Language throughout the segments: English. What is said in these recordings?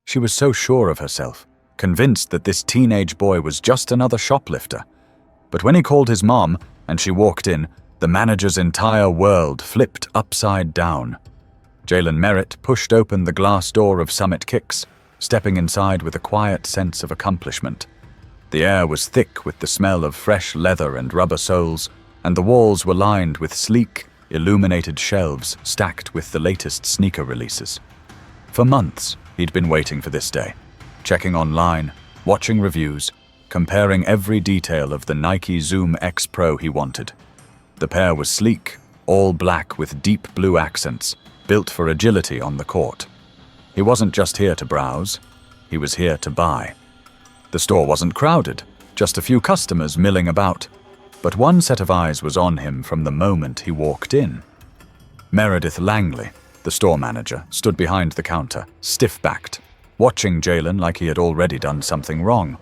She was so sure of herself, convinced that this teenage boy was just another shoplifter. But when he called his mom and she walked in, the manager's entire world flipped upside down. Jalen Merritt pushed open the glass door of Summit Kicks, stepping inside with a quiet sense of accomplishment. The air was thick with the smell of fresh leather and rubber soles, and the walls were lined with sleek, illuminated shelves stacked with the latest sneaker releases. For months, he'd been waiting for this day, checking online, watching reviews, comparing every detail of the Nike Zoom X Pro he wanted. The pair was sleek, all black with deep blue accents, built for agility on the court. He wasn't just here to browse, he was here to buy. The store wasn't crowded, just a few customers milling about, but one set of eyes was on him from the moment he walked in. Meredith Langley, the store manager, stood behind the counter, stiff-backed, watching Jalen like he had already done something wrong.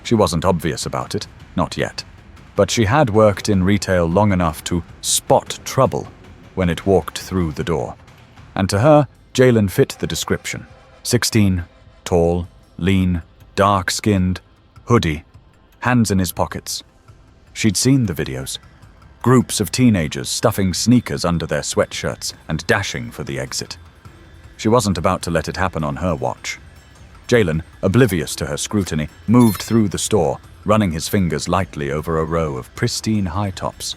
She wasn't obvious about it, not yet, but she had worked in retail long enough to spot trouble when it walked through the door. And to her, Jalen fit the description. 16, tall, lean, dark-skinned, hoodie, hands in his pockets. She'd seen the videos. Groups of teenagers stuffing sneakers under their sweatshirts and dashing for the exit. She wasn't about to let it happen on her watch. Jalen, oblivious to her scrutiny, moved through the store, running his fingers lightly over a row of pristine high tops.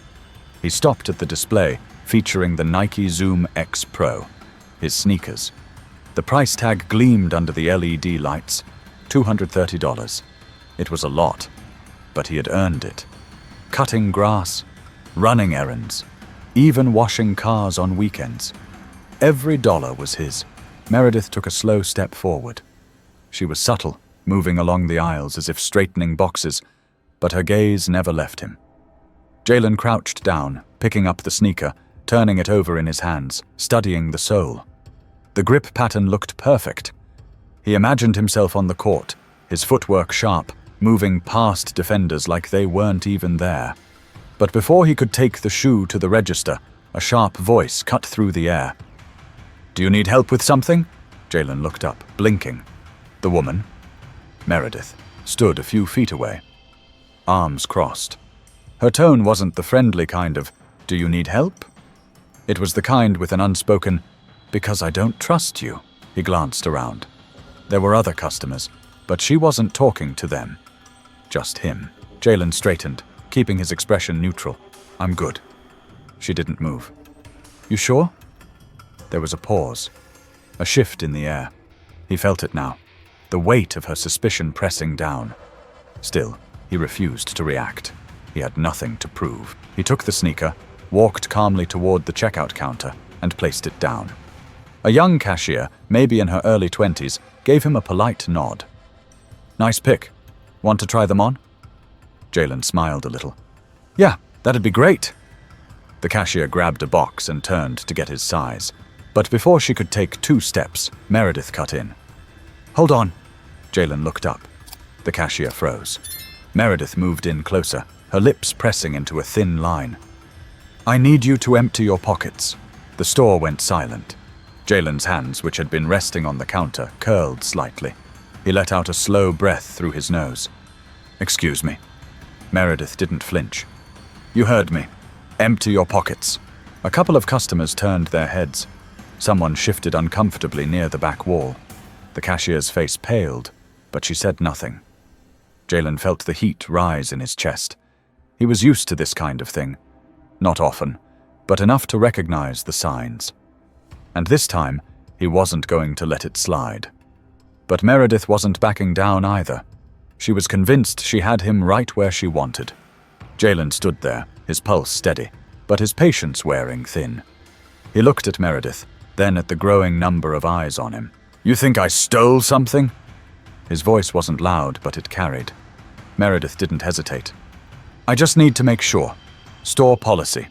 He stopped at the display featuring the Nike Zoom X Pro, his sneakers. The price tag gleamed under the LED lights, $230. It was a lot, but he had earned it. Cutting grass, running errands, even washing cars on weekends. Every dollar was his. Meredith took a slow step forward. She was subtle, moving along the aisles as if straightening boxes, but her gaze never left him. Jalen crouched down, picking up the sneaker, turning it over in his hands, studying the sole. The grip pattern looked perfect. He imagined himself on the court, his footwork sharp, moving past defenders like they weren't even there. But before he could take the shoe to the register, a sharp voice cut through the air. "Do you need help with something?" Jalen looked up, blinking. The woman, Meredith, stood a few feet away, arms crossed. Her tone wasn't the friendly kind of, "Do you need help?" It was the kind with an unspoken, "Because I don't trust you." He glanced around. There were other customers, but she wasn't talking to them. Just him. Jalen straightened, keeping his expression neutral. "I'm good." She didn't move. "You sure?" There was a pause, a shift in the air. He felt it now, the weight of her suspicion pressing down. Still, he refused to react. He had nothing to prove. He took the sneaker, walked calmly toward the checkout counter, and placed it down. A young cashier, maybe in her early 20s, gave him a polite nod. "Nice pick. Want to try them on?" Jalen smiled a little. "Yeah, that'd be great." The cashier grabbed a box and turned to get his size. But before she could take 2 steps, Meredith cut in. "Hold on." Jalen looked up. The cashier froze. Meredith moved in closer, her lips pressing into a thin line. "I need you to empty your pockets." The store went silent. Jalen's hands, which had been resting on the counter, curled slightly. He let out a slow breath through his nose. "Excuse me." Meredith didn't flinch. "You heard me. Empty your pockets." A couple of customers turned their heads. Someone shifted uncomfortably near the back wall. The cashier's face paled, but she said nothing. Jalen felt the heat rise in his chest. He was used to this kind of thing. Not often, but enough to recognize the signs. And this time, he wasn't going to let it slide. But Meredith wasn't backing down either. She was convinced she had him right where she wanted. Jalen stood there, his pulse steady, but his patience wearing thin. He looked at Meredith, then at the growing number of eyes on him. "You think I stole something?" His voice wasn't loud, but it carried. Meredith didn't hesitate. "I just need to make sure. Store policy."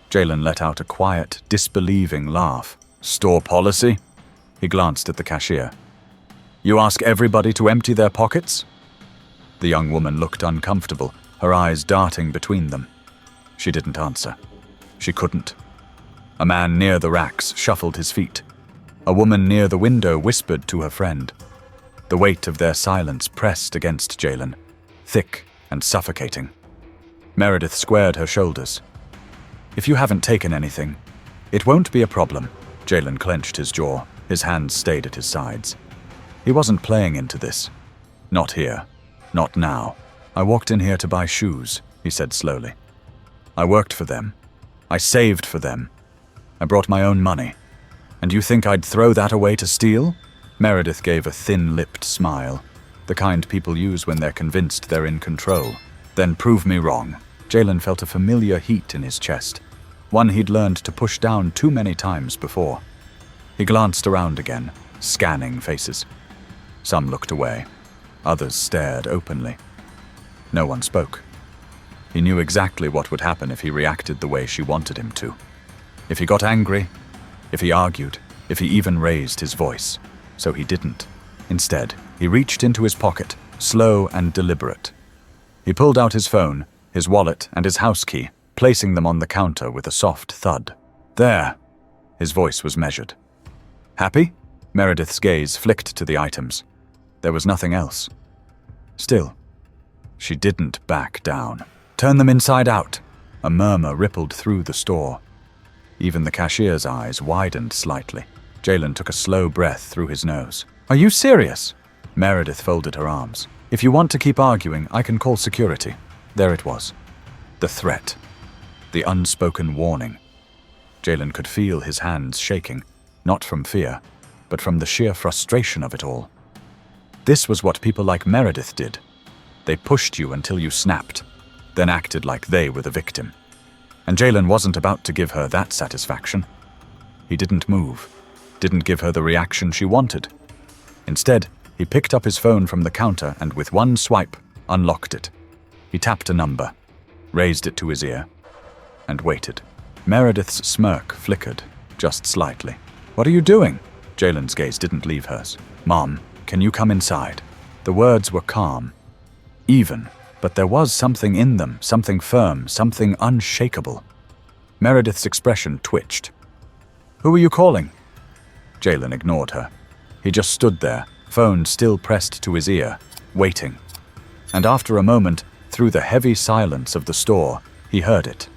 Jalen let out a quiet, disbelieving laugh. "Store policy?" He glanced at the cashier. "You ask everybody to empty their pockets?" The young woman looked uncomfortable, her eyes darting between them. She didn't answer. She couldn't. A man near the racks shuffled his feet. A woman near the window whispered to her friend. The weight of their silence pressed against Jalen, thick and suffocating. Meredith squared her shoulders. If you haven't taken anything, it won't be a problem. Jalen clenched his jaw. His hands stayed at his sides. He wasn't playing into this. Not here. Not now. I walked in here to buy shoes, he said slowly. I worked for them. I saved for them. I brought my own money. And you think I'd throw that away to steal? Meredith gave a thin-lipped smile, the kind people use when they're convinced they're in control. Then prove me wrong. Jalen felt a familiar heat in his chest, one he'd learned to push down too many times before. He glanced around again, scanning faces. Some looked away. Others stared openly. No one spoke. He knew exactly what would happen if he reacted the way she wanted him to. If he got angry, if he argued, if he even raised his voice. So he didn't. Instead, he reached into his pocket, slow and deliberate. He pulled out his phone, his wallet, and his house key, placing them on the counter with a soft thud. There. His voice was measured. Happy? Meredith's gaze flicked to the items. There was nothing else. Still, she didn't back down. Turn them inside out. A murmur rippled through the store. Even the cashier's eyes widened slightly. Jalen took a slow breath through his nose. Are you serious? Meredith folded her arms. If you want to keep arguing, I can call security. There it was. The threat. The unspoken warning. Jalen could feel his hands shaking, not from fear, but from the sheer frustration of it all. This was what people like Meredith did. They pushed you until you snapped, then acted like they were the victim. And Jalen wasn't about to give her that satisfaction. He didn't move, didn't give her the reaction she wanted. Instead, he picked up his phone from the counter and with one swipe, unlocked it. He tapped a number, raised it to his ear, and waited. Meredith's smirk flickered, just slightly. What are you doing? Jalen's gaze didn't leave hers. Mom, can you come inside? The words were calm, even, but there was something in them, something firm, something unshakable. Meredith's expression twitched. Who are you calling? Jalen ignored her. He just stood there, phone still pressed to his ear, waiting. And after a moment, through the heavy silence of the store, he heard it.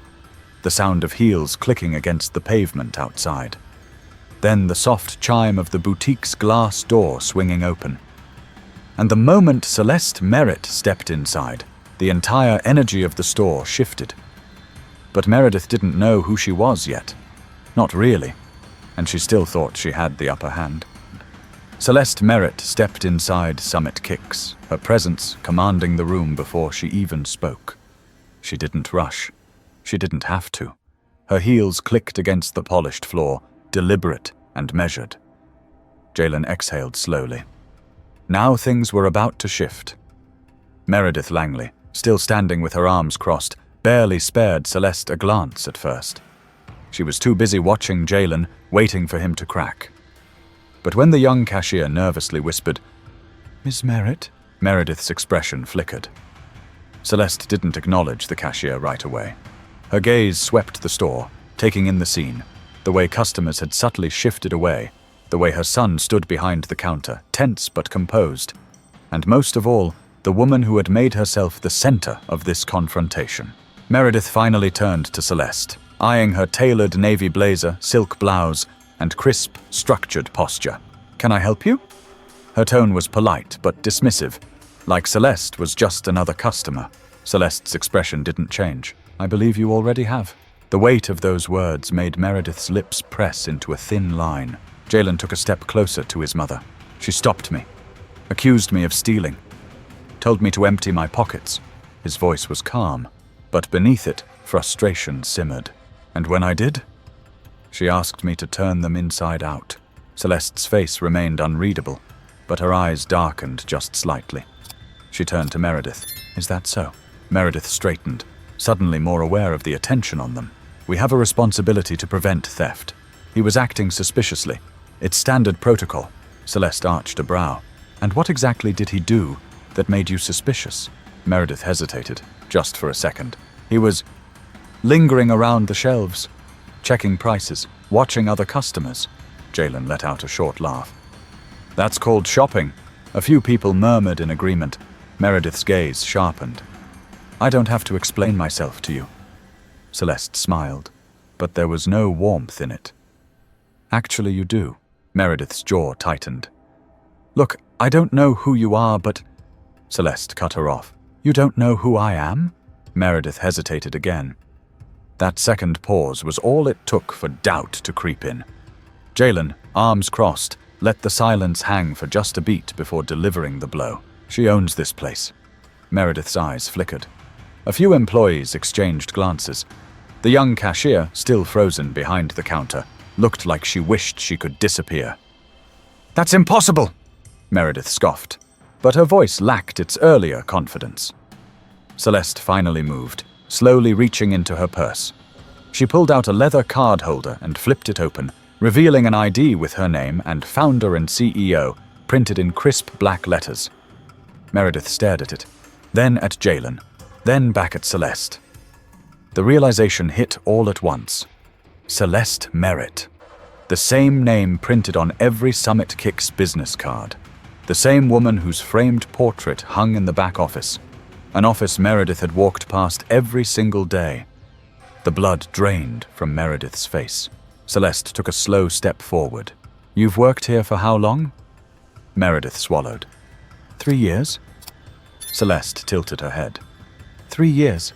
The sound of heels clicking against the pavement outside. Then the soft chime of the boutique's glass door swinging open. And the moment Celeste Merritt stepped inside, the entire energy of the store shifted. But Meredith didn't know who she was yet. Not really. And she still thought she had the upper hand. Celeste Merritt stepped inside Summit Kicks, her presence commanding the room before she even spoke. She didn't rush. She didn't have to. Her heels clicked against the polished floor, deliberate and measured. Jalen exhaled slowly. Now things were about to shift. Meredith Langley, still standing with her arms crossed, barely spared Celeste a glance at first. She was too busy watching Jalen, waiting for him to crack. But when the young cashier nervously whispered, "Miss Merritt," Meredith's expression flickered. Celeste didn't acknowledge the cashier right away. Her gaze swept the store, taking in the scene, the way customers had subtly shifted away, the way her son stood behind the counter, tense but composed, and most of all, the woman who had made herself the center of this confrontation. Meredith finally turned to Celeste, eyeing her tailored navy blazer, silk blouse, and crisp, structured posture. "Can I help you?" Her tone was polite but dismissive, like Celeste was just another customer. Celeste's expression didn't change. "I believe you already have." The weight of those words made Meredith's lips press into a thin line. Jalen took a step closer to his mother. She stopped me, accused me of stealing, told me to empty my pockets. His voice was calm, but beneath it, frustration simmered. And when I did, she asked me to turn them inside out. Celeste's face remained unreadable, but her eyes darkened just slightly. She turned to Meredith. "Is that so?" Meredith straightened, suddenly more aware of the attention on them. "We have a responsibility to prevent theft." He was acting suspiciously. It's standard protocol. Celeste arched a brow. "And what exactly did he do that made you suspicious?" Meredith hesitated, just for a second. "He was lingering around the shelves, checking prices, watching other customers. Jalen let out a short laugh. That's called shopping. A few people murmured in agreement. Meredith's gaze sharpened. I don't have to explain myself to you. Celeste smiled, but there was no warmth in it. Actually, you do. Meredith's jaw tightened. Look, I don't know who you are, but... Celeste cut her off. You don't know who I am? Meredith hesitated again. That second pause was all it took for doubt to creep in. Jalen, arms crossed, let the silence hang for just a beat before delivering the blow. She owns this place. Meredith's eyes flickered. A few employees exchanged glances. The young cashier, still frozen behind the counter, looked like she wished she could disappear. That's impossible, Meredith scoffed, but her voice lacked its earlier confidence. Celeste finally moved, slowly reaching into her purse. She pulled out a leather card holder and flipped it open, revealing an ID with her name and founder and CEO printed in crisp black letters. Meredith stared at it, then at Jalen, then back at Celeste. The realization hit all at once. Celeste Merritt. The same name printed on every Summit Kicks business card. The same woman whose framed portrait hung in the back office. An office Meredith had walked past every single day. The blood drained from Meredith's face. Celeste took a slow step forward. You've worked here for how long? Meredith swallowed. 3 years? Celeste tilted her head. 3 years.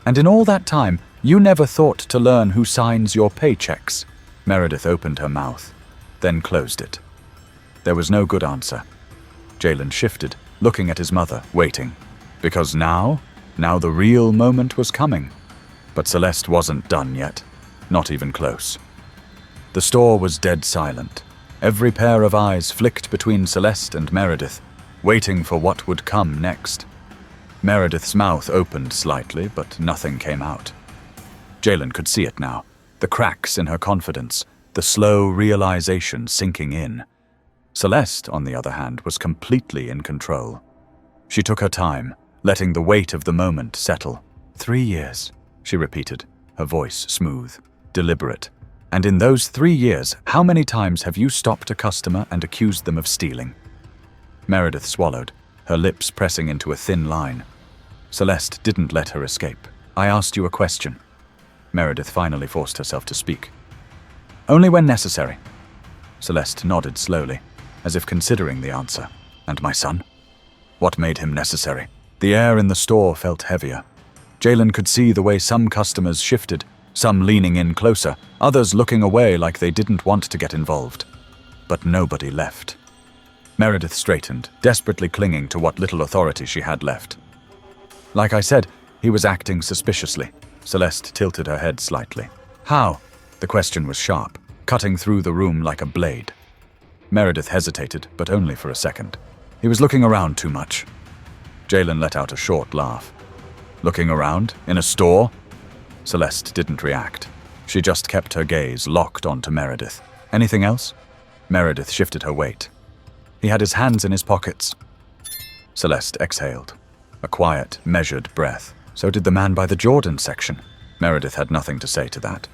And in all that time, you never thought to learn who signs your paychecks. Meredith opened her mouth, then closed it. There was no good answer. Jalen shifted, looking at his mother, waiting. Because now the real moment was coming. But Celeste wasn't done yet, not even close. The store was dead silent. Every pair of eyes flicked between Celeste and Meredith, waiting for what would come next. Meredith's mouth opened slightly, but nothing came out. Jalen could see it now, the cracks in her confidence, the slow realization sinking in. Celeste, on the other hand, was completely in control. She took her time, letting the weight of the moment settle. 3 years, she repeated, her voice smooth, deliberate. And in those 3 years, how many times have you stopped a customer and accused them of stealing? Meredith swallowed, her lips pressing into a thin line. Celeste didn't let her escape. I asked you a question. Meredith finally forced herself to speak. Only when necessary. Celeste nodded slowly, as if considering the answer. And my son? What made him necessary? The air in the store felt heavier. Jalen could see the way some customers shifted, some leaning in closer, others looking away like they didn't want to get involved. But nobody left. Meredith straightened, desperately clinging to what little authority she had left. Like I said, he was acting suspiciously. Celeste tilted her head slightly. How? The question was sharp, cutting through the room like a blade. Meredith hesitated, but only for a second. He was looking around too much. Jalen let out a short laugh. Looking around? In a store? Celeste didn't react. She just kept her gaze locked onto Meredith. Anything else? Meredith shifted her weight. He had his hands in his pockets. Celeste exhaled. A quiet, measured breath. So did the man by the Jordan section. Meredith had nothing to say to that.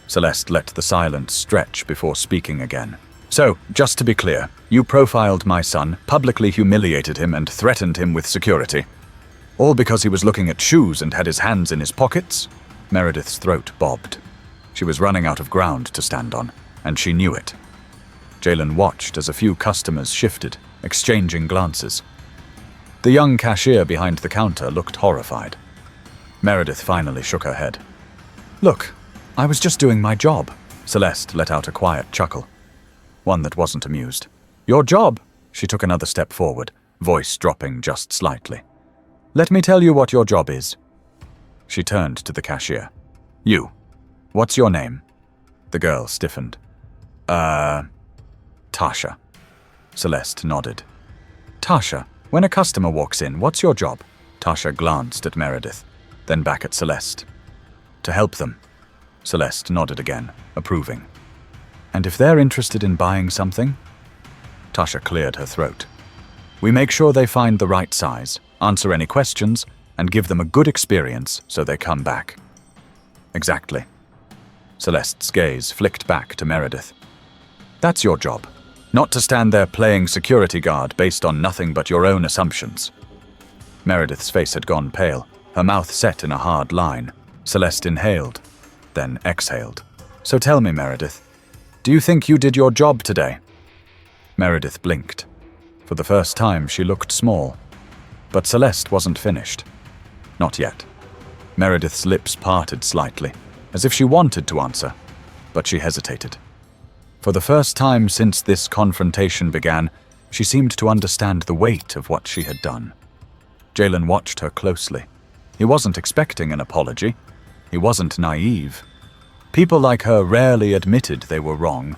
Celeste let the silence stretch before speaking again. So, just to be clear, you profiled my son, publicly humiliated him, and threatened him with security. All because he was looking at shoes and had his hands in his pockets? Meredith's throat bobbed. She was running out of ground to stand on, and she knew it. Jalen watched as a few customers shifted, exchanging glances. The young cashier behind the counter looked horrified. Meredith finally shook her head. Look, I was just doing my job. Celeste let out a quiet chuckle. One that wasn't amused. Your job? She took another step forward, voice dropping just slightly. Let me tell you what your job is. She turned to the cashier. You. What's your name? The girl stiffened. Tasha. Celeste nodded. Tasha, when a customer walks in, what's your job? Tasha glanced at Meredith, then back at Celeste. To help them. Celeste nodded again, approving. And if they're interested in buying something? Tasha cleared her throat. We make sure they find the right size, answer any questions, and give them a good experience so they come back. Exactly. Celeste's gaze flicked back to Meredith. That's your job. Not to stand there playing security guard based on nothing but your own assumptions. Meredith's face had gone pale, her mouth set in a hard line. Celeste inhaled, then exhaled. So tell me, Meredith, do you think you did your job today? Meredith blinked. For the first time, she looked small. But Celeste wasn't finished. Not yet. Meredith's lips parted slightly, as if she wanted to answer, but she hesitated. For the first time since this confrontation began, she seemed to understand the weight of what she had done. Jalen watched her closely. He wasn't expecting an apology. He wasn't naive. People like her rarely admitted they were wrong,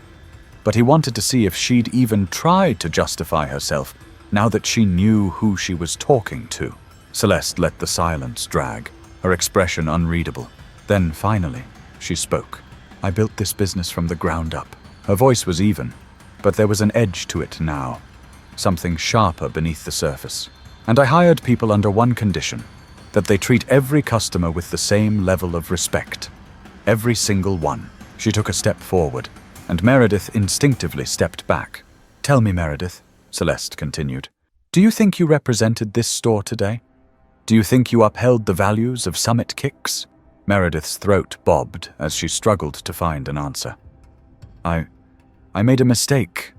but he wanted to see if she'd even tried to justify herself now that she knew who she was talking to. Celeste let the silence drag, her expression unreadable. Then, finally, she spoke. I built this business from the ground up. Her voice was even, but there was an edge to it now, something sharper beneath the surface. And I hired people under one condition, that they treat every customer with the same level of respect. Every single one. She took a step forward, and Meredith instinctively stepped back. Tell me, Meredith, Celeste continued, do you think you represented this store today? Do you think you upheld the values of Summit Kicks? Meredith's throat bobbed as she struggled to find an answer. I made a mistake.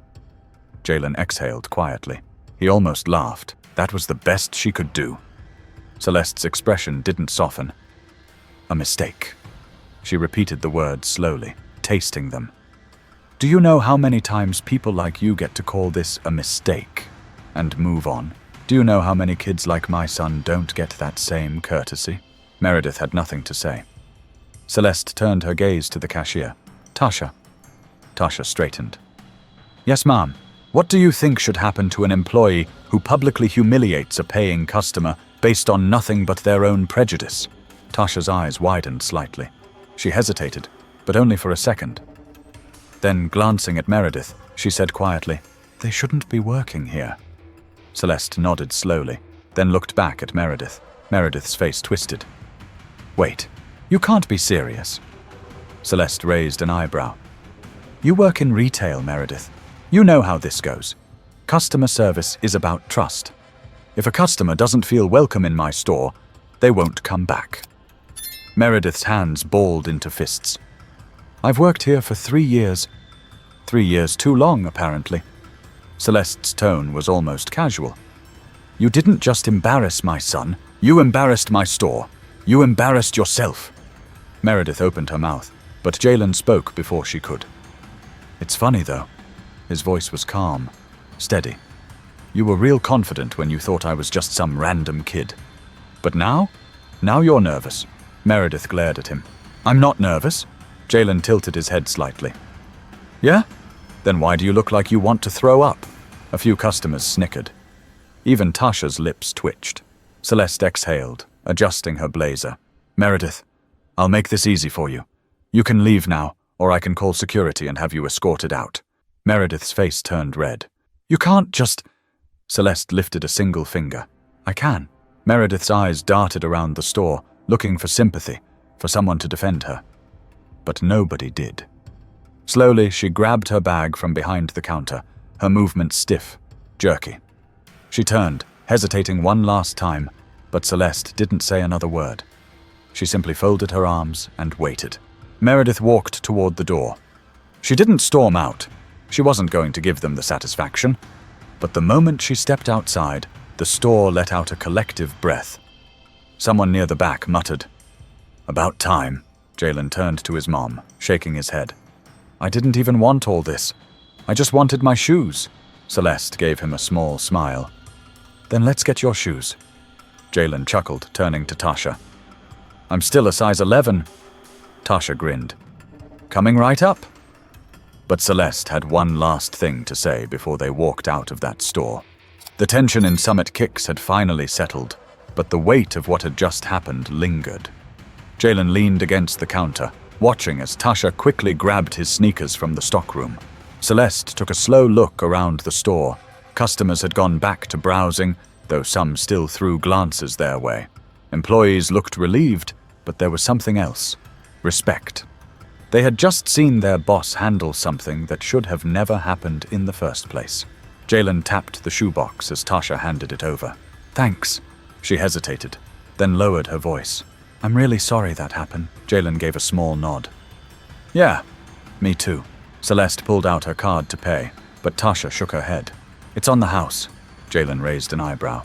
Jalen exhaled quietly. He almost laughed. That was the best she could do. Celeste's expression didn't soften. A mistake. She repeated the words slowly, tasting them. Do you know how many times people like you get to call this a mistake and move on? Do you know how many kids like my son don't get that same courtesy? Meredith had nothing to say. Celeste turned her gaze to the cashier. Tasha. Tasha straightened. Yes, ma'am. What do you think should happen to an employee who publicly humiliates a paying customer based on nothing but their own prejudice? Tasha's eyes widened slightly. She hesitated, but only for a second. Then, glancing at Meredith, she said quietly, They shouldn't be working here. Celeste nodded slowly, then looked back at Meredith. Meredith's face twisted. Wait, you can't be serious. Celeste raised an eyebrow. You work in retail, Meredith. You know how this goes. Customer service is about trust. If a customer doesn't feel welcome in my store, they won't come back. Meredith's hands balled into fists. I've worked here for 3 years. 3 years too long, apparently. Celeste's tone was almost casual. You didn't just embarrass my son, you embarrassed my store. You embarrassed yourself. Meredith opened her mouth, but Jalen spoke before she could. It's funny, though. His voice was calm, steady. You were real confident when you thought I was just some random kid. But now? Now you're nervous. Meredith glared at him. I'm not nervous. Jalen tilted his head slightly. Yeah? Then why do you look like you want to throw up? A few customers snickered. Even Tasha's lips twitched. Celeste exhaled, adjusting her blazer. Meredith, I'll make this easy for you. You can leave now, or I can call security and have you escorted out. Meredith's face turned red. You can't just... Celeste lifted a single finger. I can. Meredith's eyes darted around the store, looking for sympathy, for someone to defend her. But nobody did. Slowly, she grabbed her bag from behind the counter, her movements stiff, jerky. She turned, hesitating one last time, but Celeste didn't say another word. She simply folded her arms and waited. Meredith walked toward the door. She didn't storm out. She wasn't going to give them the satisfaction. But the moment she stepped outside, the store let out a collective breath. Someone near the back muttered, About time. Jalen turned to his mom, shaking his head. I didn't even want all this. I just wanted my shoes. Celeste gave him a small smile. Then let's get your shoes. Jalen chuckled, turning to Tasha. I'm still a size 11. Tasha grinned. Coming right up. But Celeste had one last thing to say before they walked out of that store. The tension in Summit Kicks had finally settled, but the weight of what had just happened lingered. Jalen leaned against the counter, watching as Tasha quickly grabbed his sneakers from the stockroom. Celeste took a slow look around the store. Customers had gone back to browsing, though some still threw glances their way. Employees looked relieved, but there was something else. Respect. They had just seen their boss handle something that should have never happened in the first place. Jalen tapped the shoebox as Tasha handed it over. "Thanks." She hesitated, then lowered her voice. "I'm really sorry that happened." Jalen gave a small nod. "Yeah, me too." Celeste pulled out her card to pay, but Tasha shook her head. "It's on the house." Jalen raised an eyebrow.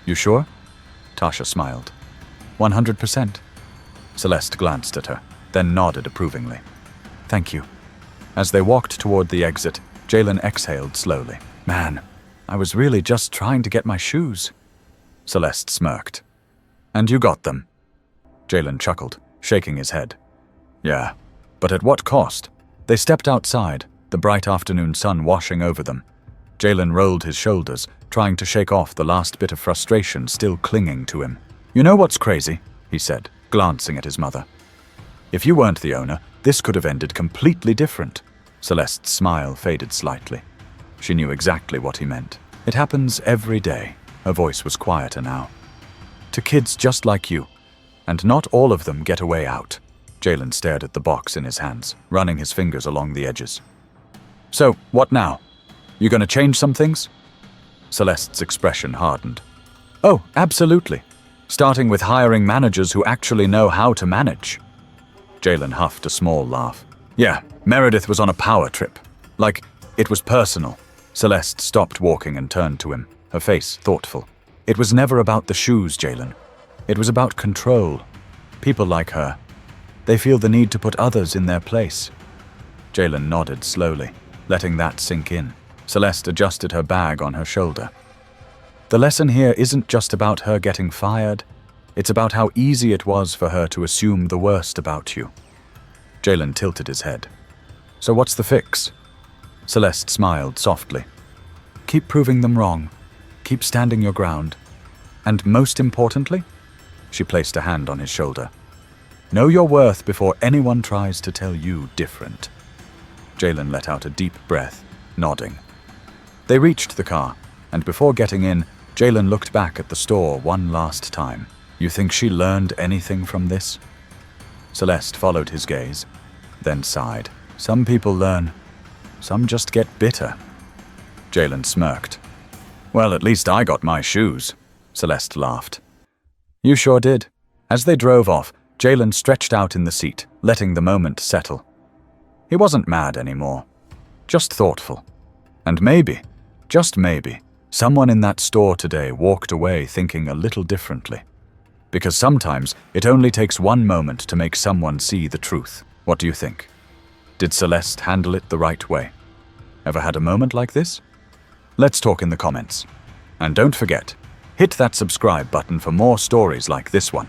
"You sure?" Tasha smiled. 100%. Celeste glanced at her, then nodded approvingly. "Thank you." As they walked toward the exit, Jalen exhaled slowly. "Man, I was really just trying to get my shoes." Celeste smirked. "And you got them." Jalen chuckled, shaking his head. "Yeah, but at what cost?" They stepped outside, the bright afternoon sun washing over them. Jalen rolled his shoulders, trying to shake off the last bit of frustration still clinging to him. "You know what's crazy?" he said, glancing at his mother. "If you weren't the owner, this could have ended completely different." Celeste's smile faded slightly. She knew exactly what he meant. "It happens every day." Her voice was quieter now. "To kids just like you. And not all of them get a way out." Jalen stared at the box in his hands, running his fingers along the edges. "So, what now? You gonna change some things?" Celeste's expression hardened. "Oh, absolutely. Starting with hiring managers who actually know how to manage." Jalen huffed a small laugh. "Yeah, Meredith was on a power trip. Like, it was personal." Celeste stopped walking and turned to him, her face thoughtful. "It was never about the shoes, Jalen. It was about control. People like her, they feel the need to put others in their place." Jalen nodded slowly, letting that sink in. Celeste adjusted her bag on her shoulder. "The lesson here isn't just about her getting fired. It's about how easy it was for her to assume the worst about you." Jalen tilted his head. "So what's the fix?" Celeste smiled softly. "Keep proving them wrong. Keep standing your ground. And most importantly," she placed a hand on his shoulder, "know your worth before anyone tries to tell you different." Jalen let out a deep breath, nodding. They reached the car, and before getting in, Jalen looked back at the store one last time. "You think she learned anything from this?" Celeste followed his gaze, then sighed. "Some people learn. Some just get bitter." Jalen smirked. "Well, at least I got my shoes." Celeste laughed. "You sure did." As they drove off, Jalen stretched out in the seat, letting the moment settle. He wasn't mad anymore, just thoughtful. And maybe, just maybe, someone in that store today walked away thinking a little differently. Because sometimes it only takes one moment to make someone see the truth. What do you think? Did Celeste handle it the right way? Ever had a moment like this? Let's talk in the comments. And don't forget, hit that subscribe button for more stories like this one.